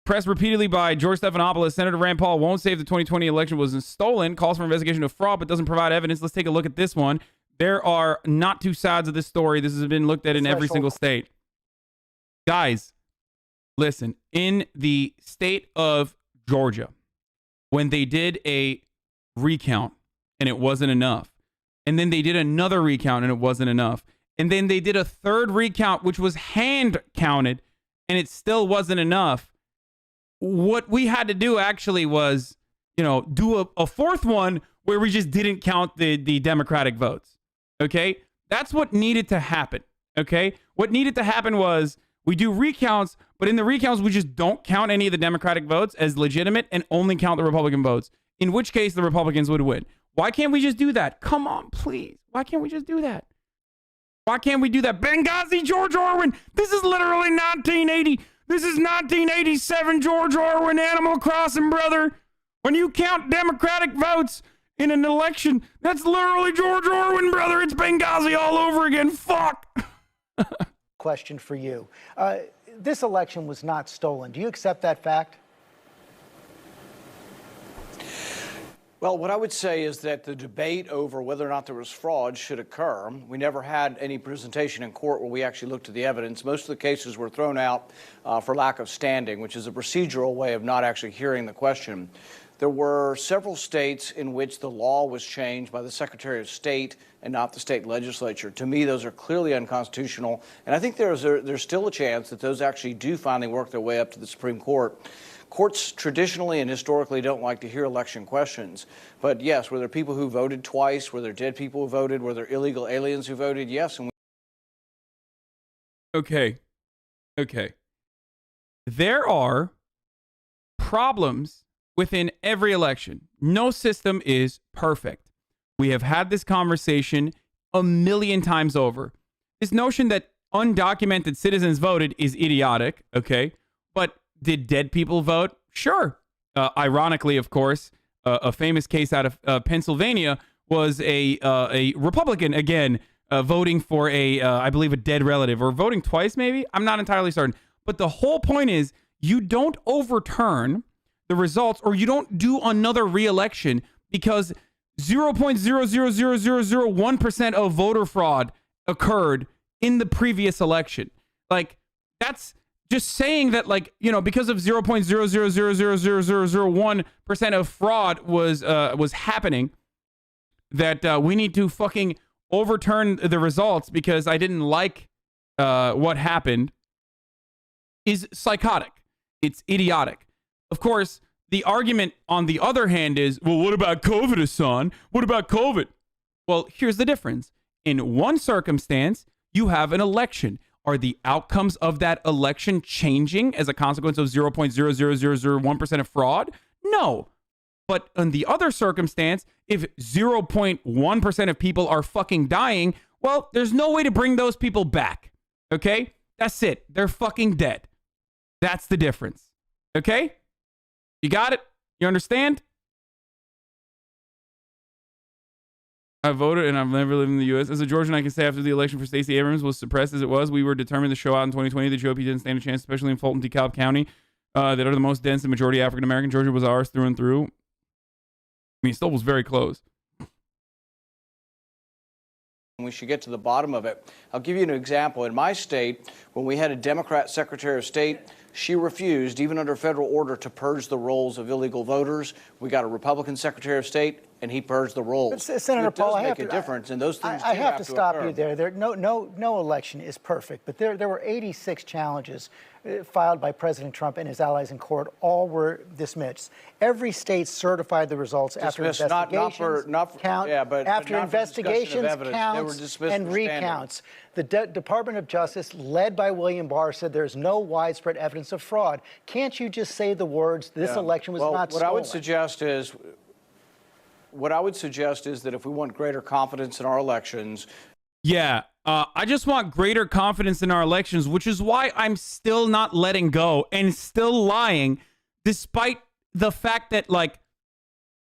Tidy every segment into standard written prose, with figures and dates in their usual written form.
Pressed repeatedly by George Stephanopoulos, Senator Rand Paul won't say if the 2020 election was stolen, calls for investigation of fraud, but doesn't provide evidence. Let's take a look at this one. There are not two sides of this story. This has been looked at in every single state. Guys, listen, in the state of Georgia, when they did a recount and it wasn't enough, and then they did another recount and it wasn't enough, and then they did a third recount, which was hand counted, and it still wasn't enough. What we had to do actually was, do a fourth one where we just didn't count the Democratic votes. Okay? That's what needed to happen. Okay? What needed to happen was we do recounts, but in the recounts, we just don't count any of the Democratic votes as legitimate and only count the Republican votes, in which case the Republicans would win. Why can't we just do that? Come on, please. Why can't we just do that? Why can't we do that? Benghazi, George Orwell. This is literally 1980. This is 1987, George Orwell, Animal Crossing, brother. When you count Democratic votes in an election, that's literally George Orwell, brother. It's Benghazi all over again. Fuck. Question for you. This election was not stolen. Do you accept that fact? Well, what I would say is that the debate over whether or not there was fraud should occur. We never had any presentation in court where we actually looked at the evidence. Most of the cases were thrown out for lack of standing, which is a procedural way of not actually hearing the question. There were several states in which the law was changed by the Secretary of State and not the state legislature. To me, those are clearly unconstitutional, and I think there's still a chance that those actually do finally work their way up to the Supreme Court. Courts traditionally and historically don't like to hear election questions. But yes, were there people who voted twice? Were there dead people who voted? Were there illegal aliens who voted? Yes. Okay. There are problems within every election. No system is perfect. We have had this conversation a million times over. This notion that undocumented citizens voted is idiotic, okay? But did dead people vote? Sure. Ironically, of course, a famous case out of Pennsylvania was a Republican, again, voting for I believe, a dead relative, or voting twice, maybe? I'm not entirely certain. But the whole point is, you don't overturn the results, or you don't do another re-election because 0.00001% of voter fraud occurred in the previous election. Like, that's just saying that, like, because of 0.0000001% of fraud was happening, that we need to fucking overturn the results because I didn't like what happened, is psychotic. It's idiotic. Of course, the argument on the other hand is, well, what about COVID, Hasan? What about COVID? Well, here's the difference. In one circumstance, you have an election. Are the outcomes of that election changing as a consequence of 0.00001% of fraud? No. But in the other circumstance, if 0.1% of people are fucking dying, well, there's no way to bring those people back. Okay? That's it. They're fucking dead. That's the difference. Okay? You got it? You understand? I voted and I've never lived in the U.S. As a Georgian, I can say after the election for Stacey Abrams was suppressed as it was, we were determined to show out in 2020 the GOP didn't stand a chance, especially in Fulton, DeKalb County, that are the most dense and majority African American. Georgia was ours through and through. I mean, it still was very close. We should get to the bottom of it. I'll give you an example. In my state, when we had a Democrat Secretary of State, she refused, even under federal order, to purge the rolls of illegal voters. We got a Republican Secretary of State, and he purged the rolls. Senator Paul, I have to make a difference, and those things I have to stop occur. you there. No election is perfect, but there were 86 challenges filed by President Trump and his allies in court. All were dismissed. Every state certified the results after investigations, counts, and recounts. The Department of Justice, led by William Barr, said there's no widespread evidence of fraud. Can't you just say the words, this election was not stolen? What I would suggest is that if we want greater confidence in our elections. Yeah, I just want greater confidence in our elections, which is why I'm still not letting go and still lying, despite the fact that, like,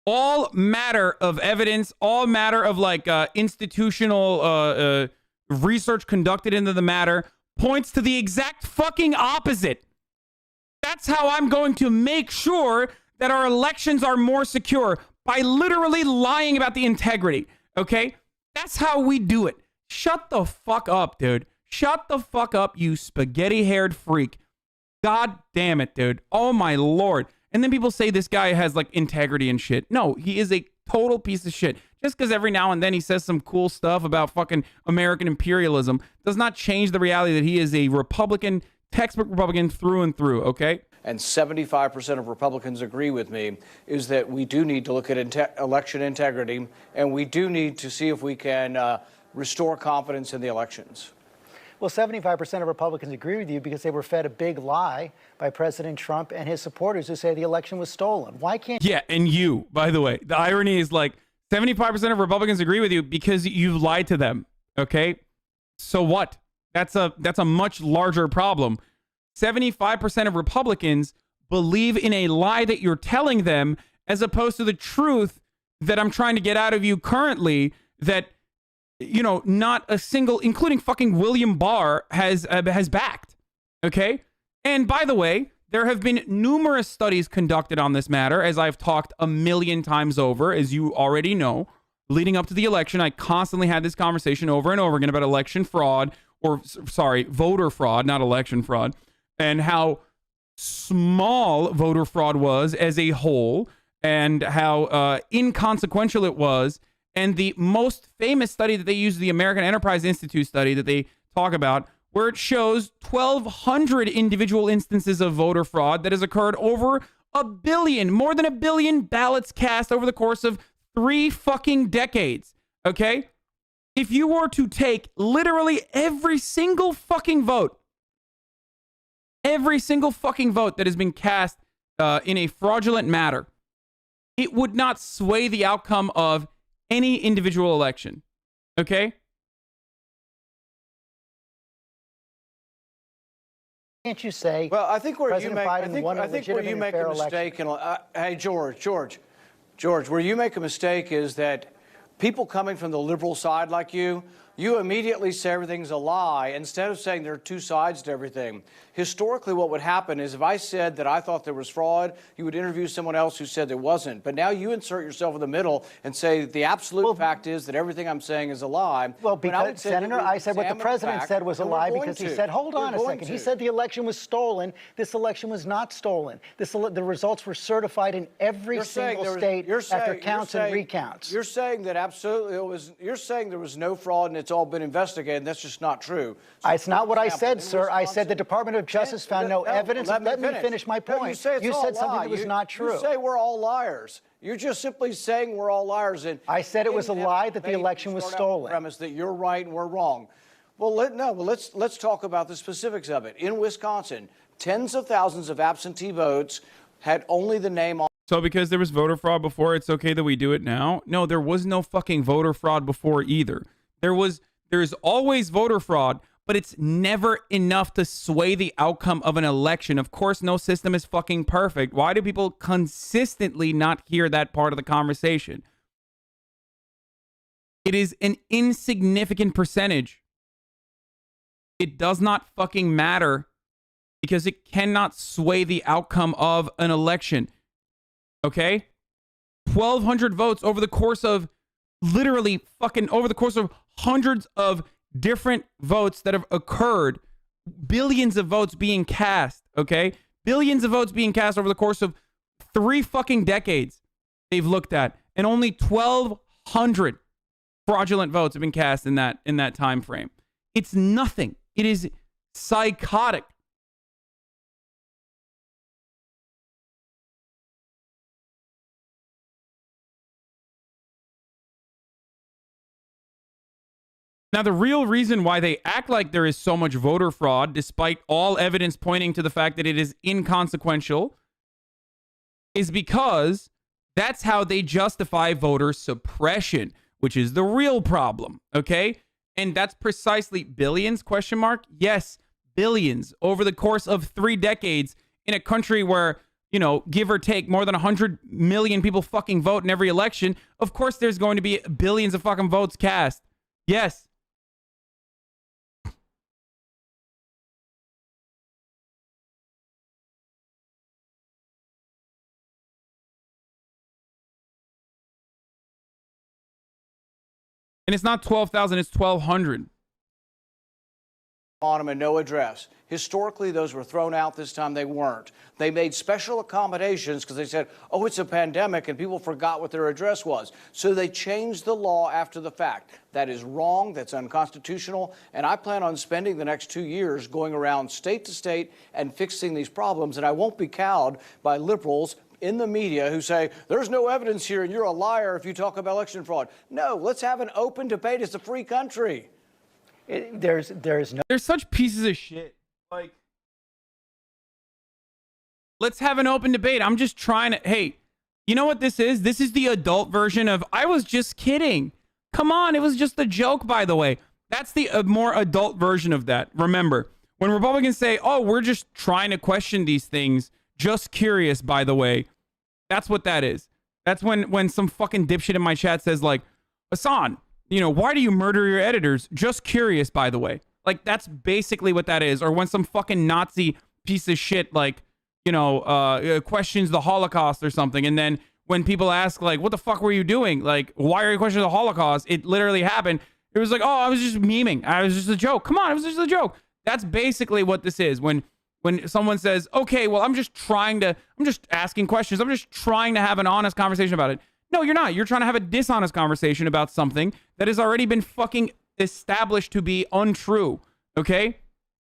all matter of evidence, all matter of, like, institutional research conducted into the matter points to the exact fucking opposite. That's how I'm going to make sure that our elections are more secure, by literally lying about the integrity, okay? That's how we do it. Shut the fuck up, dude. Shut the fuck up, you spaghetti-haired freak. God damn it, dude. Oh, my Lord. And then people say this guy has, like, integrity and shit. No, he is a total piece of shit. Just because every now and then he says some cool stuff about fucking American imperialism does not change the reality that he is a Republican, textbook Republican through and through, okay? And 75% of Republicans agree with me, is that we do need to look at election integrity, and we do need to see if we can restore confidence in the elections. Well, 75% of Republicans agree with you because they were fed a big lie by President Trump and his supporters who say the election was stolen. Why can't... Yeah, and you, by the way. The irony is, like, 75% of Republicans agree with you because you've lied to them, okay? So what? That's a much larger problem. 75% of Republicans believe in a lie that you're telling them, as opposed to the truth that I'm trying to get out of you currently, that, you know, not a single, including fucking William Barr, has backed. Okay? And by the way, there have been numerous studies conducted on this matter, as I've talked a million times over, as you already know. Leading up to the election, I constantly had this conversation over and over again about election fraud, or sorry, voter fraud, not election fraud, and how small voter fraud was as a whole, and how inconsequential it was. And the most famous study that they use, the American Enterprise Institute study that they talk about, where it shows 1,200 individual instances of voter fraud that has occurred over a billion, more than a billion ballots cast over the course of 3 fucking decades. Okay? If you were to take literally every single fucking vote that has been cast in a fraudulent matter, it would not sway the outcome of any individual election. Okay? Can't you say? Well, I think where you make, a mistake, and hey, George, where you make a mistake is that people coming from the liberal side like you immediately say everything's a lie instead of saying there are 2 sides to everything. Historically, what would happen is if I said that I thought there was fraud, you would interview someone else who said there wasn't. But now you insert yourself in the middle and say the absolute fact is that everything I'm saying is a lie. Well, because, Senator, I said what the president said was a lie because he said, hold on a second. He said the election was stolen. This election was not stolen. The results were certified in every single state after counts and recounts. You're saying that absolutely you're saying there was no fraud and it's all been investigated, and that's just not true. So it's not what I said, sir. I said the Department of Justice found no evidence. Let me finish my point. You said something that was not true. You say we're all liars. You're just simply saying we're all liars. And I said it was a lie that the election was stolen. Premise that you're right and we're wrong. Well, let's talk about the specifics of it. In Wisconsin, tens of thousands of absentee votes had only the name on. So because there was voter fraud before, it's okay that we do it now? No, there was no fucking voter fraud before either. There's always voter fraud, but it's never enough to sway the outcome of an election. Of course, no system is fucking perfect. Why do people consistently not hear that part of the conversation? It is an insignificant percentage. It does not fucking matter because it cannot sway the outcome of an election. Okay? 1,200 votes over the course of hundreds of different votes that have occurred, billions of votes being cast, okay? Billions of votes being cast over the course of 3 fucking decades they've looked at, and only 1,200 fraudulent votes have been cast in that time frame. It's nothing. It is psychotic. Now, the real reason why they act like there is so much voter fraud, despite all evidence pointing to the fact that it is inconsequential, is because that's how they justify voter suppression, which is the real problem, okay? And that's precisely billions, ? Yes, billions over the course of 3 decades in a country where, you know, give or take, more than 100 million people fucking vote in every election. Of course, there's going to be billions of fucking votes cast. Yes. And it's not 12,000, it's 1,200. On them and no address. Historically, those were thrown out. This time they weren't. They made special accommodations because they said, oh, it's a pandemic and people forgot what their address was. So they changed the law after the fact. That is wrong. That's unconstitutional. And I plan on spending the next 2 years going around state to state and fixing these problems. And I won't be cowed by liberals in the media who say, there's no evidence here and you're a liar if you talk about election fraud. No, let's have an open debate. It's a free country. There's such pieces of shit. Like, let's have an open debate. I'm just trying to, hey, you know what this is? This is the adult version of, I was just kidding. Come on, it was just a joke, by the way. That's the more adult version of that. Remember, when Republicans say, oh, we're just trying to question these things, just curious, by the way, that's what that is. That's when some fucking dipshit in my chat says, like, Hasan, you know, why do you murder your editors? Just curious, by the way. Like, that's basically what that is. Or when some fucking Nazi piece of shit, like, you know, questions the Holocaust or something. And then when people ask, like, what the fuck were you doing? Like, why are you questioning the Holocaust? It literally happened. It was like, oh, I was just memeing. I was just a joke. Come on, it was just a joke. That's basically what this is. When someone says, okay, well, I'm just asking questions. I'm just trying to have an honest conversation about it. No, you're not. You're trying to have a dishonest conversation about something that has already been fucking established to be untrue. Okay?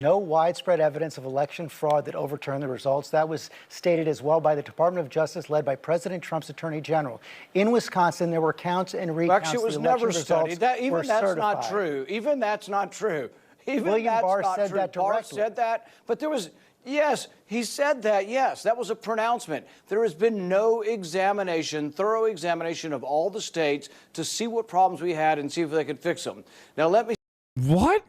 no widespread evidence of election fraud that overturned the results. That was stated as well by the Department of Justice led by President Trump's Attorney General. In Wisconsin, there were counts and recounts. Actually, it was never studied. Even that's not true. Even that's not true. Even William Barr said that directly. Barr said that, but there was... Yes, he said that, yes. That was a pronouncement. There has been no examination, thorough examination of all the states to see what problems we had and see if they could fix them. Now, let me... What?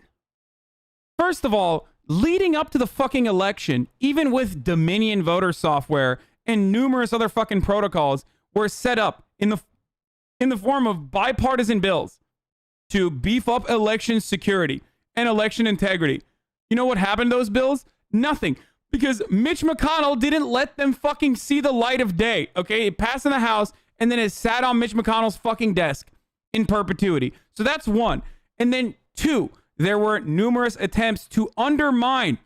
First of all, leading up to the fucking election, even with Dominion voter software and numerous other fucking protocols were set up in the form of bipartisan bills to beef up election security and election integrity. You know what happened to those bills? Nothing. Because Mitch McConnell didn't let them fucking see the light of day. Okay? It passed in the House and then it sat on Mitch McConnell's fucking desk in perpetuity. So that's one. And then two, there were numerous attempts to undermine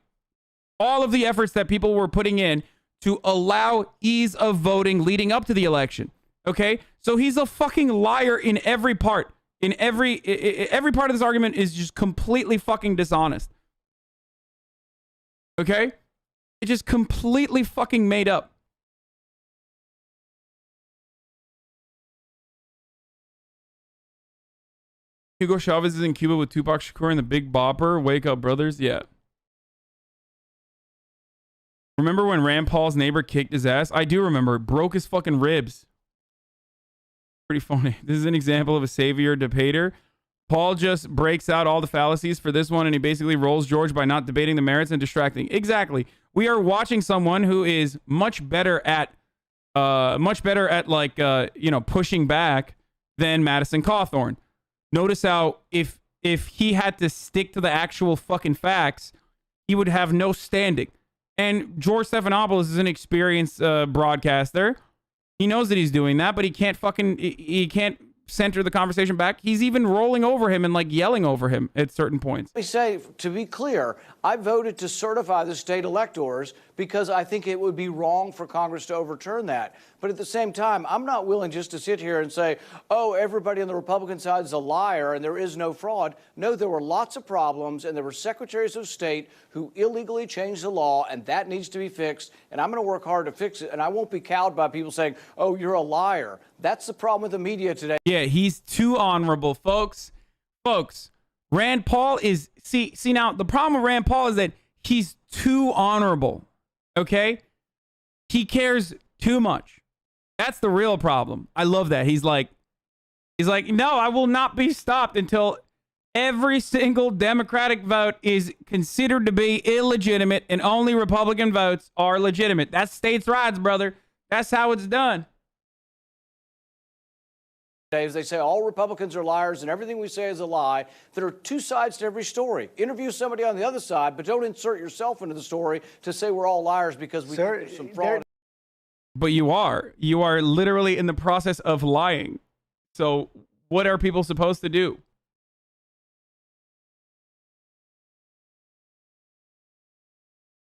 all of the efforts that people were putting in to allow ease of voting leading up to the election. Okay? So he's a fucking liar in every part. In every part of this argument is just completely fucking dishonest. Okay? It's just completely fucking made up. Hugo Chavez is in Cuba with Tupac Shakur and the Big Bopper. Wake up, brothers. Yeah. Remember when Rand Paul's neighbor kicked his ass? I do remember. Broke his fucking ribs. Pretty funny. This is an example of a savior debater. Paul just breaks out all the fallacies for this one, and he basically rolls George by not debating the merits and distracting. Exactly. We are watching someone who is much better at pushing back than Madison Cawthorn. Notice how if he had to stick to the actual fucking facts, he would have no standing. And George Stephanopoulos is an experienced broadcaster. He knows that he's doing that, but he can't center the conversation back. He's even rolling over him and like yelling over him at certain points. Let me say, to be clear, I voted to certify the state electors because I think it would be wrong for Congress to overturn that. But at the same time, I'm not willing just to sit here and say, oh, everybody on the Republican side is a liar and there is no fraud. No, there were lots of problems and there were secretaries of state who illegally changed the law, and that needs to be fixed. And I'm going to work hard to fix it. And I won't be cowed by people saying, oh, you're a liar. That's the problem with the media today. Yeah, he's too honorable, folks. Folks, Rand Paul is... See, now, the problem with Rand Paul is that he's too honorable, okay? He cares too much. That's the real problem. I love that. He's like, no, I will not be stopped until every single Democratic vote is considered to be illegitimate and only Republican votes are legitimate. That's states' rights, brother. That's how it's done. They say all Republicans are liars and everything we say is a lie. There are two sides to every story. Interview somebody on the other side, but don't insert yourself into the story to say we're all liars because we think there's some fraud. But you are literally in the process of lying. So What are people supposed to do?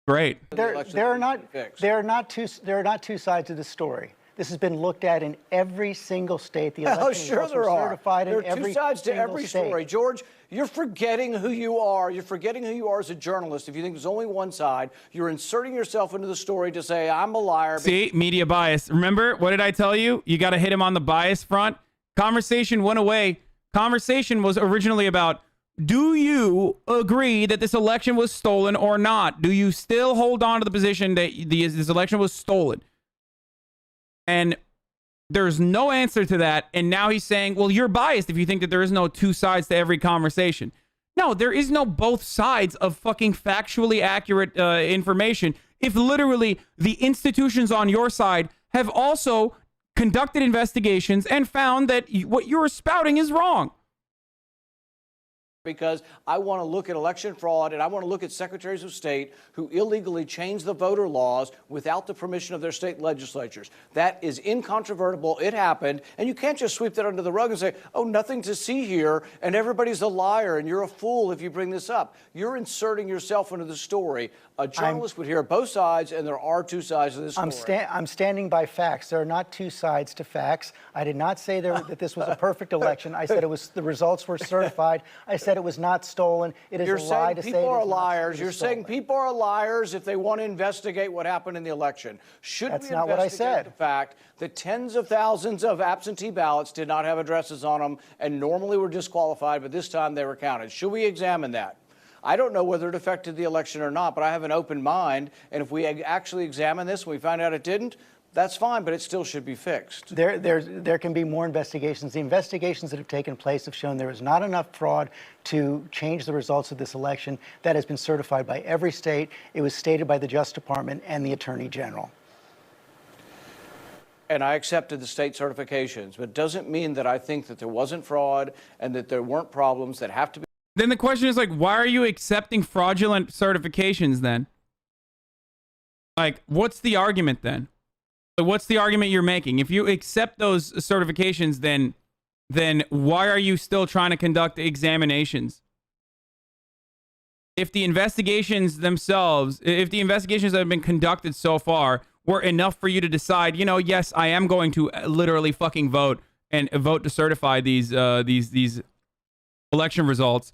Great. There are not two sides of the story. This has been looked at in every single state. The election results were certified in every single state. There are two sides to every story. George, you're forgetting who you are. You're forgetting who you are as a journalist. If you think there's only one side, you're inserting yourself into the story to say, I'm a liar. See, media bias. Remember, what did I tell you? You got to hit him on the bias front. Conversation went away. Conversation was originally about, do you agree that this election was stolen or not? Do you still hold on to the position that this election was stolen? And there's no answer to that. And now he's saying, well, you're biased if you think that there is no two sides to every conversation. No, there is no both sides of fucking factually accurate information. If literally the institutions on your side have also conducted investigations and found that what you're spouting is wrong. Because I want to look at election fraud, and I want to look at secretaries of state who illegally changed the voter laws without the permission of their state legislatures. That is incontrovertible. It happened, and you can't just sweep that under the rug and say, oh, nothing to see here, and everybody's a liar, and you're a fool if you bring this up. You're inserting yourself into the story. A journalist would hear both sides, and there are two sides to this story. I'm standing by facts. There are not two sides to facts. I did not say that this was a perfect election. I said the results were certified. I said it was not stolen. It is a lie to say people are liars. You're saying people are liars if they want to investigate what happened in the election. Should we investigate the fact that tens of thousands of absentee ballots did not have addresses on them and normally were disqualified, but this time they were counted? Should we examine that? I don't know whether it affected the election or not, but I have an open mind, and if we actually examine this and we find out it didn't, that's fine, but it still should be fixed. There can be more investigations. The investigations that have taken place have shown there is not enough fraud to change the results of this election. That has been certified by every state. It was stated by the Justice Department and the Attorney General. And I accepted the state certifications, but it doesn't mean that I think that there wasn't fraud and that there weren't problems that have to be. Then the question is, like, why are you accepting fraudulent certifications then? Like, what's the argument then? What's the argument you're making? If you accept those certifications, then why are you still trying to conduct examinations? If the investigations themselves, if the investigations that have been conducted so far were enough for you to decide, you know, yes, I am going to literally fucking vote and vote to certify these election results,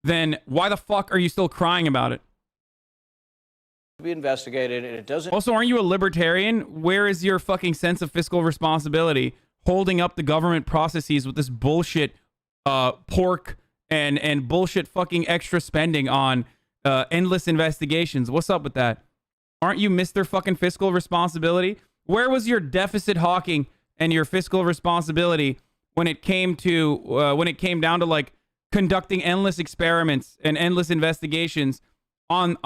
then why the fuck are you still crying about it? Be investigated, and it doesn't. Also, aren't you a libertarian? Where is your fucking sense of fiscal responsibility holding up the government processes with this bullshit pork and bullshit fucking extra spending on endless investigations? What's up with that? Aren't you Mr. fucking fiscal responsibility? Where was your deficit hawking and your fiscal responsibility when it came down to like conducting endless experiments and endless investigations on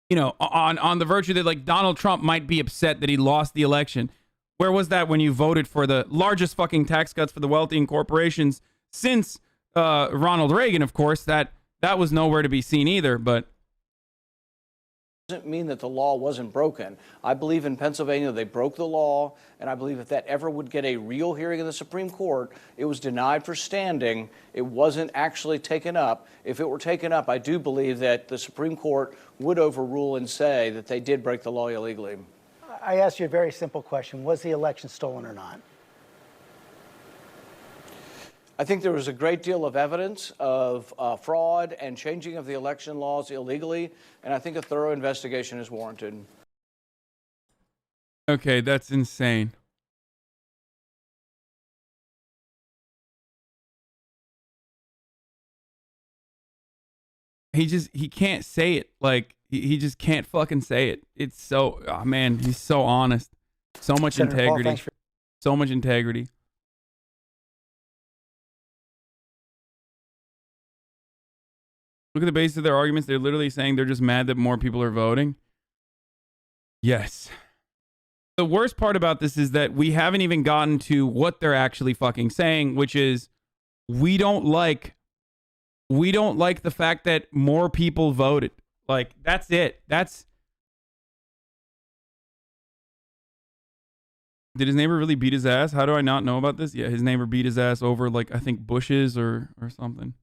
the virtue that like Donald Trump might be upset that he lost the election? Where was that when you voted for the largest fucking tax cuts for the wealthy and corporations since Ronald Reagan? Of course, that was nowhere to be seen either. But doesn't mean that the law wasn't broken. I believe in Pennsylvania they broke the law, and I believe if that ever would get a real hearing in the Supreme Court, it was denied for standing. It wasn't actually taken up. If it were taken up, I do believe that the Supreme Court would overrule and say that they did break the law illegally. I asked you a very simple question. Was the election stolen or not? I think there was a great deal of evidence of fraud and changing of the election laws illegally, and I think a thorough investigation is warranted. Okay, that's insane. He can't say it. Like, he just can't fucking say it. It's so, oh man, he's so honest. So much Senator integrity. Paul, so much integrity. Look at the base of their arguments. They're literally saying they're just mad that more people are voting. Yes. The worst part about this is that we haven't even gotten to what they're actually fucking saying, which is we don't like the fact that more people voted. Like, that's it. Did his neighbor really beat his ass? How do I not know about this? Yeah, his neighbor beat his ass over, like, I think bushes or something.